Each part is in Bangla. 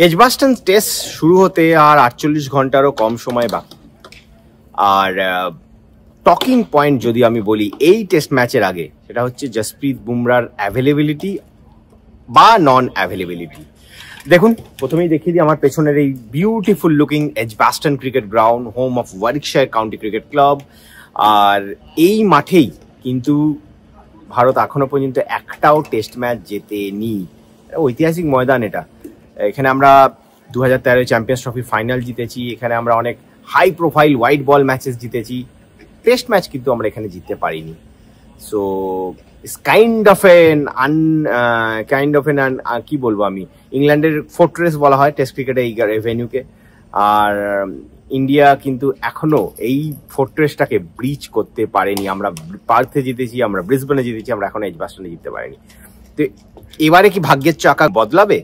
এজবাস্টন টেস্ট শুরু হতে আর 48 ঘন্টারও কম সময় বাকি। আর টকিং পয়েন্ট যদি আমি বলি এই টেস্ট ম্যাচের আগে, সেটা হচ্ছে জসপ্রীত বুমরার অ্যাভেলেবিলিটি বা নন অ্যাভেলেবিলিটি। দেখুন, প্রথমেই দেখিয়ে দিই আমার পেছনের এই beautiful looking Edgbaston cricket ground, home of Warwickshire county cricket club. আর এই মাঠেই কিন্তু ভারত এখনো পর্যন্ত একটাও টেস্ট ম্যাচ জেতেনি। ঐতিহাসিক ময়দান এটা। এখানে আমরা 2013 চ্যাম্পিয়ন্স ট্রফি ফাইনাল জিতেছি, এখানে আমরা অনেক high profile white ball matches জিতেছি, টেস্ট ম্যাচ কিন্তু আমরা এখানে জিততে পারিনি। So it's kind of N কি বলবো আমি, ইংল্যান্ডের ফোর্ট্রেস বলা হয় টেস্ট ক্রিকেটে এই ভেন্যুকে। আর ইন্ডিয়া কিন্তু এখনো এই ফোর্ট্রেসটাকে ব্রিচ করতে পারেনি। আমরা পার্থে জিতেছি, আমরা ব্রিসবেনে জিতেছি, আমরা এখনো এজবাস্টনে জিততে পারিনি। তো এবারে কি ভাগ্যের চাকা বদলাবে?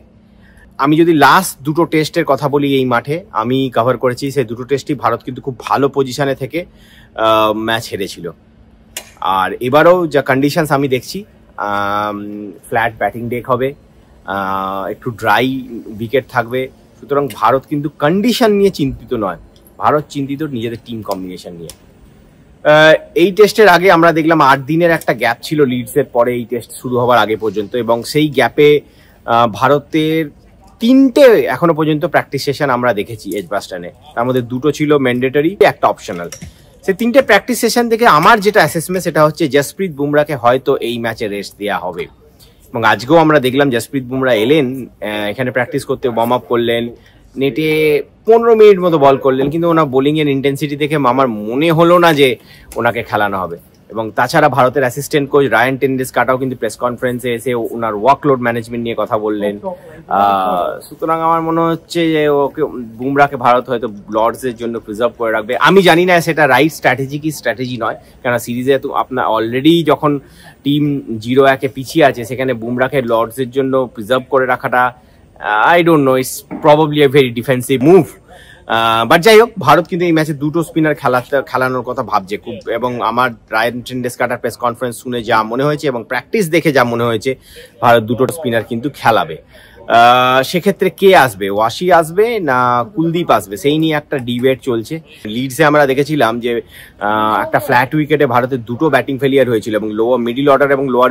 আমি যদি লাস্ট দুটো টেস্টের কথা বলি এই মাঠে আমি কভার করেছি, সেই দুটো টেস্টই ভারত কিন্তু খুব ভালো পজিশনে থেকে ম্যাচ হেরেছিল। আর এবারেও যা কন্ডিশনস আমি দেখছি, ফ্ল্যাট ব্যাটিং ডেক হবে, একটু ড্রাই উইকেট থাকবে, সুতরাং ভারত কিন্তু কন্ডিশন নিয়ে চিন্তিত নয়, ভারত চিন্তিত নিজেদের টিম কম্বিনেশন নিয়ে। এই টেস্টের আগে আমরা দেখলাম 8 দিনের একটা গ্যাপ ছিল লিডসের পরে এই টেস্ট শুরু হওয়ার আগে পর্যন্ত, এবং সেই গ্যাপে ভারতের 3টে এখনো পর্যন্ত প্র্যাকটিস সেশন আমরা দেখেছি এজবাস্টনে। তার মধ্যে 2টো ছিল ম্যান্ডেটরি, একটা অপশনাল। সেই 3টে প্র্যাকটিস সেশন থেকে আমার যেটা অ্যাসেসমেন্ট সেটা হচ্ছে জসপ্রীত বুমরাকে হয়তো এই ম্যাচে রেস্ট দেওয়া হবে। এবং আজকেও আমরা দেখলাম জসপ্রীত বুমরা এলেন এখানে প্র্যাকটিস করতে, ওয়ার্ম আপ করলেন, নেটে 15 মিনিট মতো বল করলেন, কিন্তু ওনার বোলিংয়ের ইন্টেন্সিটি দেখে আমার মনে হলো না যে ওনাকে খেলানো হবে। এবং তাছাড়া ভারতের অ্যাসিস্ট্যান্ট কোচ রায়ান টেন্ডুলকারও কিন্তু প্রেস কনফারেন্সে এসে ওনার ওয়ার্কলোড ম্যানেজমেন্ট নিয়ে কথা বললেন। সুতরাং আমার মনে হচ্ছে যে ওকে বুমরাকে ভারত হয়তো লর্ডসের জন্য প্রিজার্ভ করে রাখবে। আমি জানি না সেটা রাইট স্ট্র্যাটেজি কি স্ট্র্যাটেজি নয়, কেননা সিরিজে তো আপনার অলরেডি যখন টিম 0-1 পিছিয়ে আছে, সেখানে বুমরাকে লর্ডসের জন্য প্রিজার্ভ করে রাখাটা I don't know, it's probably a very defensive move. But যাই হোক, ভারত কিন্তু এই ম্যাচে 2টো স্পিনার খেলানোর কথা ভাবছে খুব, এবং আমার রায়ান টেন্ডুলকার প্রেস কনফারেন্স শুনে যা মনে হয়েছে এবং প্র্যাকটিস দেখে যা মনে হয়েছে, ভারত 2টো স্পিনার কিন্তু খেলাবে। সেক্ষেত্রে কে আসবে, ওয়াশি আসবে না কুলদীপ আসবে, সেই নিয়ে একটা ডিবেট চলছে। লিডসে আমরা দেখেছিলাম যে একটা ফ্ল্যাট উইকেটে ভারতের 2টো ব্যাটিং ফেলিয়ার হয়েছিল, এবং lower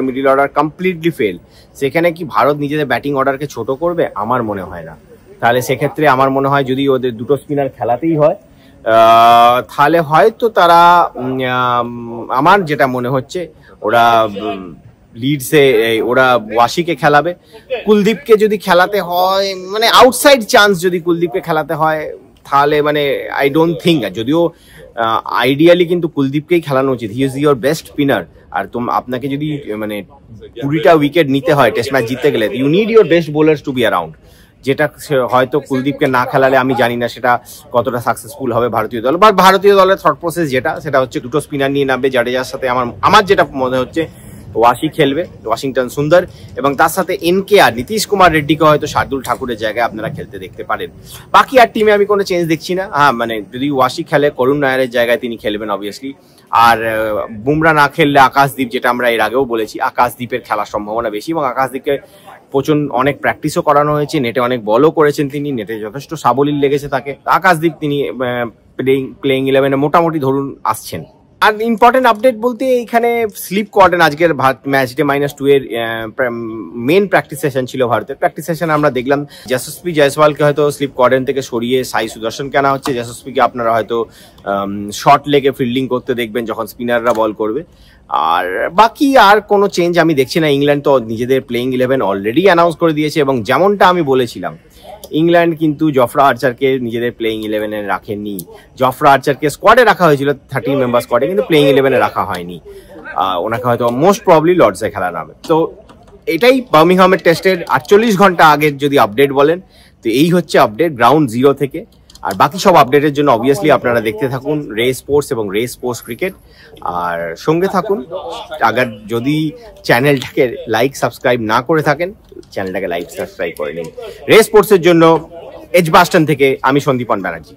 middle order completely fail. সেখানে কি ভারত নিজেদের ব্যাটিং অর্ডারকে ছোট করবে? আমার মনে হয় না। তাহলে সেক্ষেত্রে আমার মনে হয় যদি ওদের 2টো স্পিনার খেলাতেই হয়, তাহলে হয়তো তারা, আমার যেটা মনে হচ্ছে, ওরা লিডসে ওরা ওয়াশিকে খেলাবে। কুলদীপকে যদি খেলাতে হয়, মানে আউটসাইড চান্স যদি কুলদীপকে খেলাতে হয়, তাহলে মানে আই ডোন্ট থিঙ্ক, যদিও আইডিয়ালি কিন্তু কুলদীপকেই খেলানো উচিত, he is your best spinner. আর আপনাকে যদি মানে 20টা উইকেট নিতে হয় টেস্ট ম্যাচ জিততে গেলে, you need your best bowlers to be around, যেটা হয়তো কুলদীপকে না খেলালে আমি জানি না সেটা কতটা সাকসেসফুল হবে ভারতীয় দল। বা ভারতীয় দলের থট প্রসেস সেটা হচ্ছে 2টো স্পিনার নিয়ে নামবে। জাডেজার সাথে আমার যেটা মনে হচ্ছে ওয়াশি খেলবে, ওয়াশিংটন সুন্দর, এবং তার সাথে NKR নীতিশ কুমার রেড্ডিকে হয়তো শার্দুল ঠাকুরের জায়গায় আপনারা খেলতে দেখতে পারেন। বাকি আর টিমে আমি কোনো চেঞ্জ দেখছি না। হ্যাঁ, মানে যদি ওয়াশি খেলে করুণ নায়ারের জায়গায় তিনি খেলবেন অবভিয়াসলি। আর বুমরা না খেললে আকাশদীপ, যেটা আমরা এর আগেও বলেছি, আকাশদীপের খেলার সম্ভাবনা বেশি, এবং আকাশদীপকে অনেক প্র্যাকটিসও করানো হয়েছে, নেটে অনেক বলও করেছেন তিনি, নেটে যথেষ্ট সাবলীল লেগেছে তাকে। আকাশদীপ তিনি প্লেইং 11-এ মোটামুটি ধরুন আসছেন। আর ইম্পর্টেন্ট আপডেট বলতে এইখানে স্লিপ কোয়ার্ডেন, আজকের ম্যাচ ডে -2 এর মেন প্র্যাকটিস সেশন ছিল ভারতের। প্র্যাকটিস সেশন আমরা দেখলাম যশস্বী জয়সওয়ালকে হয়তো স্লিপ কোয়ার্ডেন থেকে সরিয়ে সাই সুদর্শনকে আনা হচ্ছে। যশস্বীকে আপনারা হয়তো শর্ট লেগে ফিল্ডিং করতে দেখবেন যখন স্পিনাররা বল করবে। আর বাকি আর কোনো চেঞ্জ আমি দেখছি না। ইংল্যান্ড তো নিজেদের প্লেইং 11 অলরেডি অ্যানাউন্স করে দিয়েছে, এবং যেমনটা আমি বলেছিলাম, ইংল্যান্ড কিন্তু জফরা আর্চারকে নিজেদের প্লেইং 11-এ রাখেননি। জফরা আর্চারকে স্কোয়াডে রাখা হয়েছিল, 13 মেম্বার স্কোয়াডে, কিন্তু প্লেইং 11-এ রাখা হয়নি। ওনাকে হয়তো মোস্ট প্রবলি লর্ডসে খেলানো হবে। তো এটাই বার্মিংহামের টেস্টের 48 ঘন্টা আগের যদি আপডেট বলেন, তো এই হচ্ছে আপডেট গ্রাউন্ড জিরো থেকে। আর বাকি সব আপডেটের জন্য অবভিয়াসলি আপনারা দেখতে থাকুন রে স্পোর্টস এবং রে স্পোর্টস ক্রিকেট, আর সঙ্গে থাকুন। আগার যদি চ্যানেলটাকে লাইক সাবস্ক্রাইব না করে থাকেন, চ্যানেলটাকে লাইক সাবস্ক্রাইব করে নিন। রে স্পোর্টসের জন্য এজবাস্টন থেকে আমি সন্দীপন ব্যানার্জি।